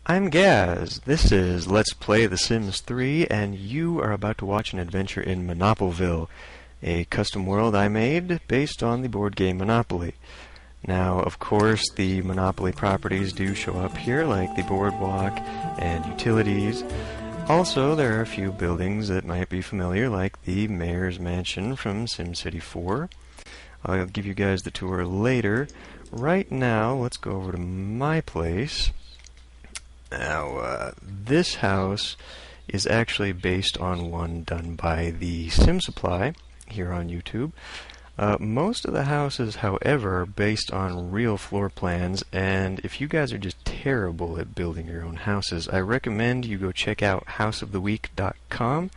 I'm Gaz. This is Let's Play The Sims 3, and you are about to watch an adventure in Monopolville, a custom world I made based on the board game Monopoly. Now, of course, the Monopoly properties do show up here, like the boardwalk and utilities. Also, there are a few buildings that might be familiar, like the Mayor's Mansion from SimCity 4. I'll give you guys the tour later. Right now, let's go over to my place. Now, this house is actually based on one done by the Sim Supply here on YouTube. Most of the houses, however, are based on real floor plans, and if you guys are just terrible at building your own houses, I recommend you go check out houseoftheweek.com.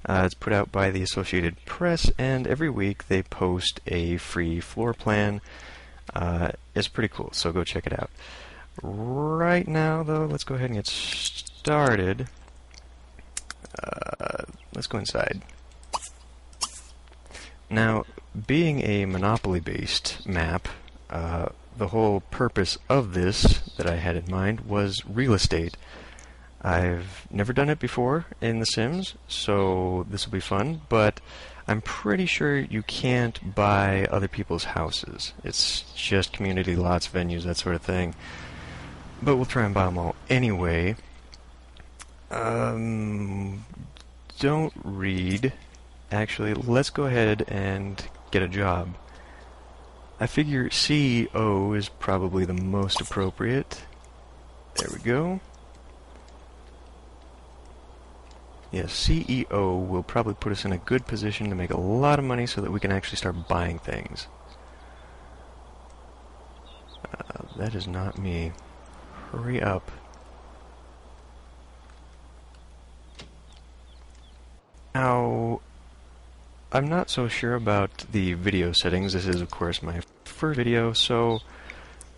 It's put out by the Associated Press, and every week they post a free floor plan. It's pretty cool, so go check it out. Right now, though, let's go ahead and get started. Let's go inside. Now, being a Monopoly-based map, the whole purpose of this that I had in mind was real estate. I've never done it before in The Sims, so this will be fun, but I'm pretty sure you can't buy other people's houses. It's just community lots, venues, that sort of thing. But we'll try and buy them all anyway. Don't read. Actually, let's go ahead and get a job. I figure CEO is probably the most appropriate. There we go. Yes, CEO will probably put us in a good position to make a lot of money so that we can actually start buying things. That is not me. Hurry up. Now, I'm not so sure about the video settings. This is, of course, my first video, so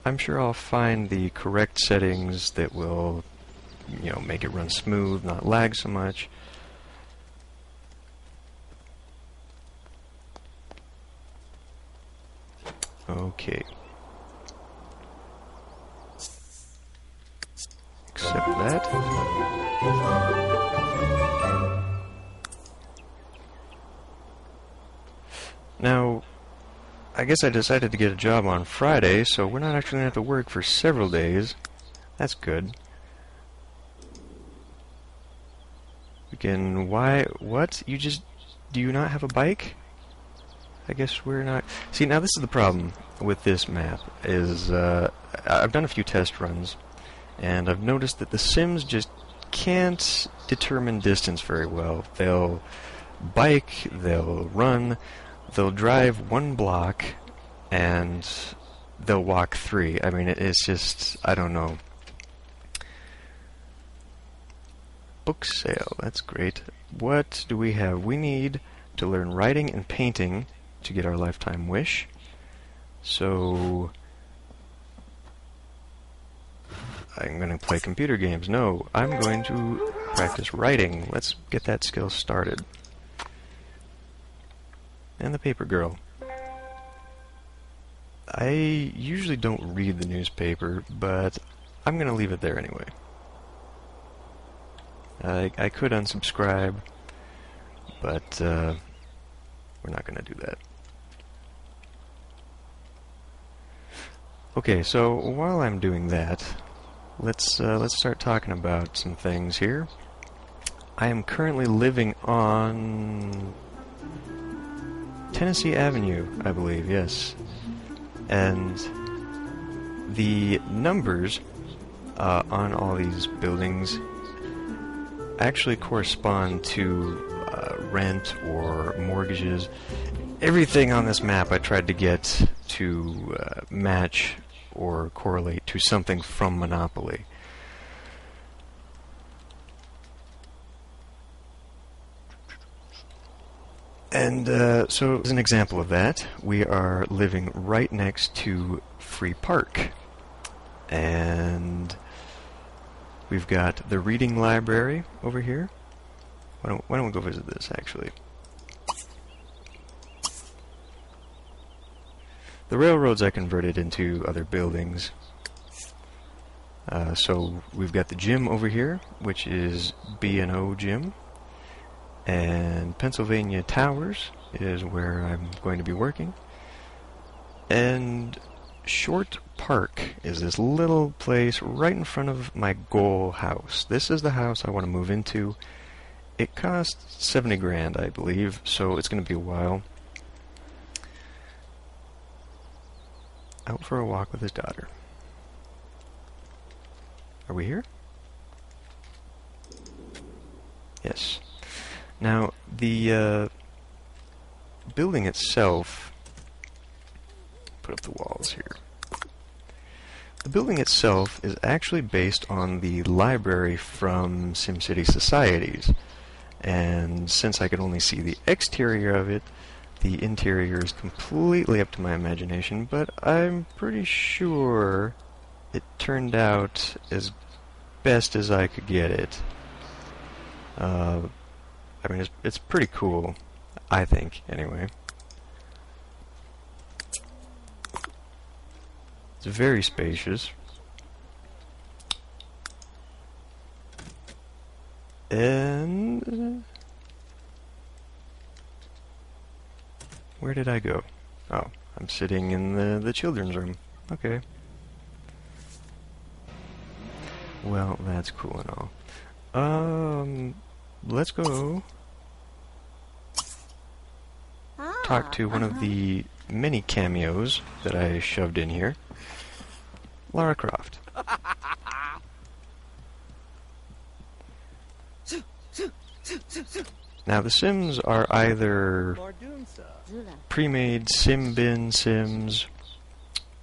I'm sure I'll find the correct settings that will, make it run smooth, not lag so much. Okay. Accept that. Now, I guess I decided to get a job on Friday, so we're not actually going to have to work for several days. That's good. We can... What? Do you not have a bike? I guess we're not... See, now this is the problem with this map, is, I've done a few test runs, and I've noticed that the Sims just can't determine distance very well. They'll bike, they'll run, they'll drive 1 block, and they'll walk 3. I mean, it's just, I don't know. Book sale, that's great. What do we have? We need to learn writing and painting to get our lifetime wish. So I'm going to play computer games. No, I'm going to practice writing. Let's get that skill started. And the paper girl. I usually don't read the newspaper, but I'm going to leave it there anyway. I could unsubscribe, but we're not going to do that. Okay, so while I'm doing that, let's start talking about some things here. I am currently living on Tennessee Avenue, I believe, yes. And the numbers on all these buildings actually correspond to rent or mortgages. Everything on this map I tried to get to match or correlate to something from Monopoly. And so as an example of that, we are living right next to Free Park. And we've got the reading library over here. Why don't we go visit this, actually? The railroads I converted into other buildings. So we've got the gym over here, which is B&O Gym, and Pennsylvania Towers is where I'm going to be working, and Short Park is this little place right in front of my goal house. This is the house I want to move into. It costs 70 grand, I believe, so it's going to be a while. Out for a walk with his daughter. Are we here? Yes. Now, the building itself... Put up the walls here. The building itself is actually based on the library from SimCity Societies. And since I could only see the exterior of it, the interior is completely up to my imagination, but I'm pretty sure it turned out as best as I could get it. I mean, it's pretty cool, I think, anyway. It's very spacious. And... where did I go? Oh, I'm sitting in the children's room. Okay. Well, that's cool and all. Let's go talk to one of the many cameos that I shoved in here. Lara Croft. Now, the Sims are either pre-made Simbin Sims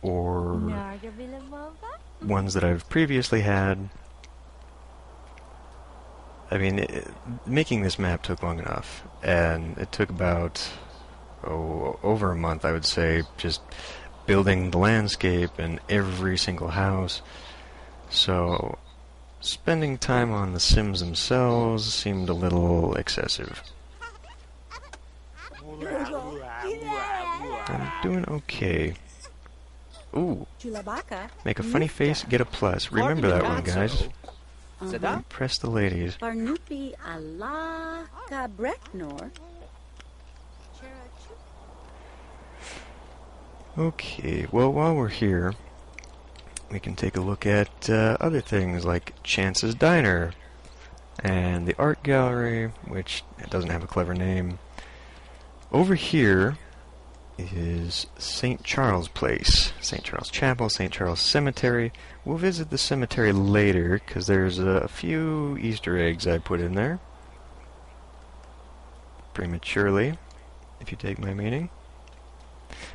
or ones that I've previously had. I mean, making this map took long enough, and it took about, over a month, I would say, just building the landscape and every single house. So, spending time on the Sims themselves seemed a little excessive. I'm doing okay. Ooh. Make a funny face, get a plus. Remember that one, guys. Impress the ladies. Okay, well, while we're here, we can take a look at other things like Chance's Diner and the art gallery, which doesn't have a clever name. Over here is St. Charles Place, St. Charles Chapel, St. Charles Cemetery. We'll visit the cemetery later, because there's a few Easter eggs I put in there. Prematurely, if you take my meaning.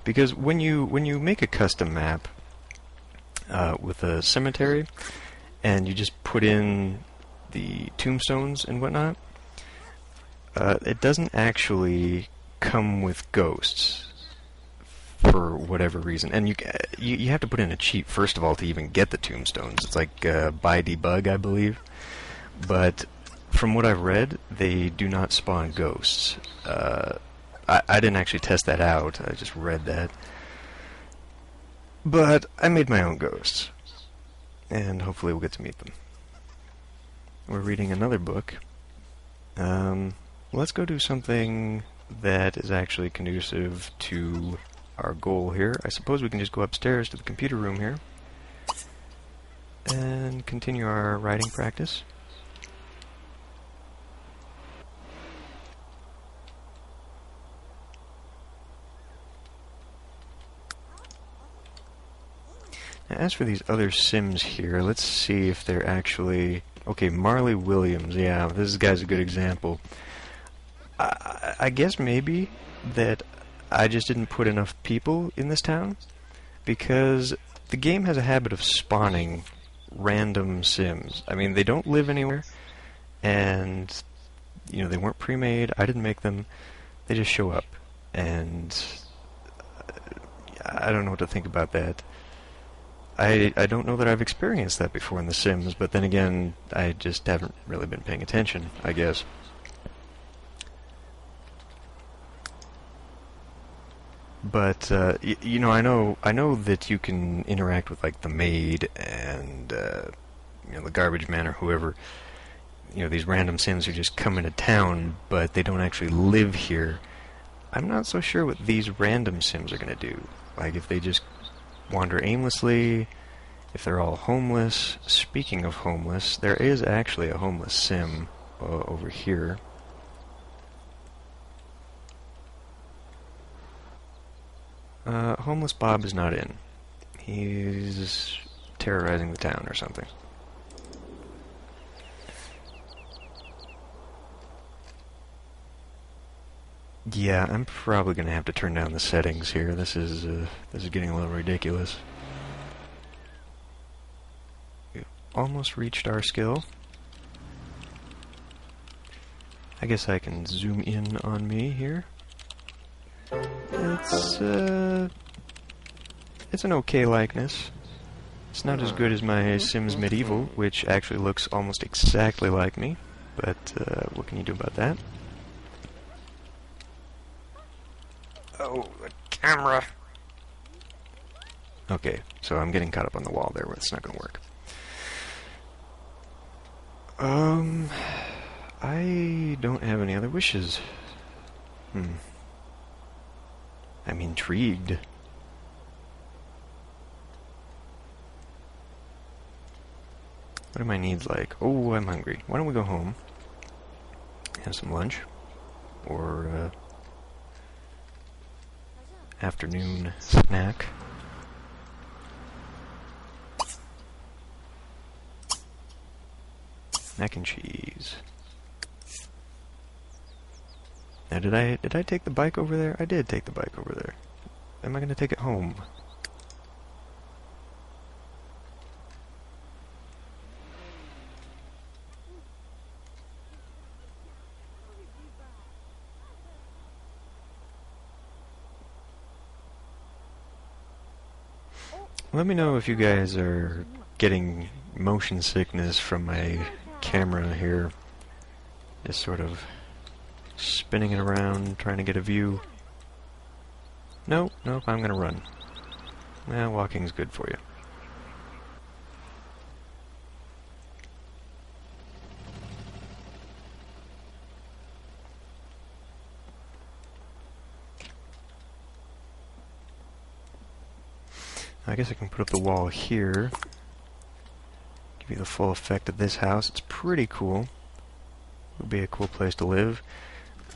Because when you make a custom map with a cemetery, and you just put in the tombstones and whatnot, it doesn't actually come with ghosts for whatever reason. And you have to put in a cheat, first of all, to even get the tombstones. It's like buy debug, I believe. But from what I've read, they do not spawn ghosts. I didn't actually test that out, I just read that. But I made my own ghosts, and hopefully we'll get to meet them. We're reading another book. Let's go do something that is actually conducive to our goal here. I suppose we can just go upstairs to the computer room here and continue our writing practice. Now, as for these other Sims here, let's see if they're actually... Okay, Marley Williams, yeah, this guy's a good example. I guess maybe that I just didn't put enough people in this town, because the game has a habit of spawning random Sims. I mean, they don't live anywhere, and, you know, they weren't pre-made, I didn't make them, they just show up, and I don't know what to think about that. I don't know that I've experienced that before in The Sims, but then again, I just haven't really been paying attention, I guess. But you know, I know that you can interact with like the maid and the garbage man or whoever, these random Sims who just come into town, but they don't actually live here. I'm not so sure what these random Sims are going to do. Like, if they just wander aimlessly, if they're all homeless. Speaking of homeless, there is actually a homeless Sim over here. Homeless Bob is not in. He's terrorizing the town or something. Yeah, I'm probably gonna have to turn down the settings here. This is getting a little ridiculous. We've almost reached our skill. I guess I can zoom in on me here. It's an okay likeness. It's not as good as my Sims Medieval, which actually looks almost exactly like me. But what can you do about that? Oh, the camera! Okay, so I'm getting caught up on the wall there, but it's not gonna work. I don't have any other wishes. I'm intrigued. What are my needs like? Oh, I'm hungry. Why don't we go home? Have some lunch? Or, afternoon snack? Mac and cheese. Now, did I take the bike over there? I did take the bike over there. Am I gonna take it home? Let me know if you guys are getting motion sickness from my camera here. Just sort of spinning it around, trying to get a view. Nope, I'm gonna run. Well, walking's good for you. I guess I can put up the wall here. Give you the full effect of this house. It's pretty cool. Would be a cool place to live.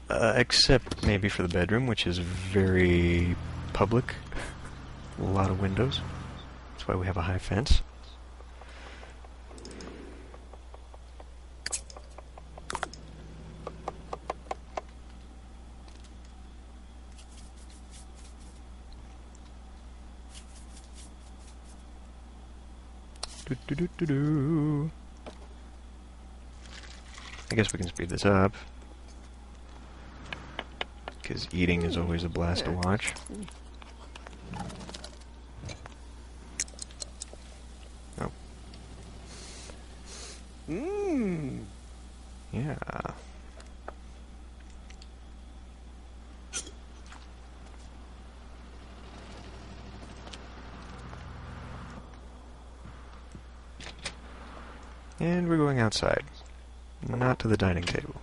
Except maybe for the bedroom, which is very public. A lot of windows. That's why we have a high fence. I guess we can speed this up, because eating is always a blast to watch. Oh. Yeah. And we're going outside. Not to the dining table.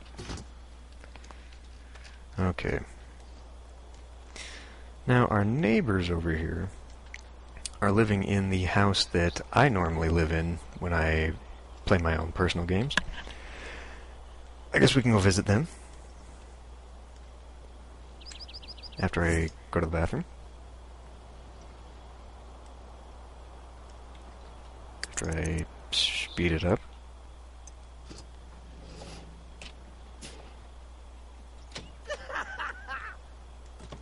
Okay. Now, our neighbors over here are living in the house that I normally live in when I play my own personal games. I guess we can go visit them after I go to the bathroom. After I speed it up.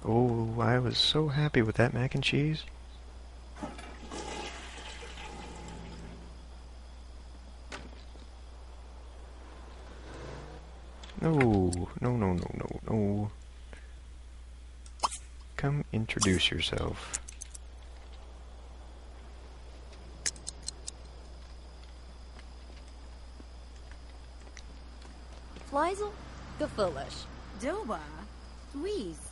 Oh, I was so happy with that mac and cheese. No. Come introduce yourself. Fleisel, gefüllisch. Doba, Louise,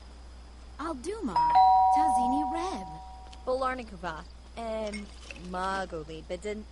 Alduma, Tazini Reb. Belarnikova, Margovi, Bidden.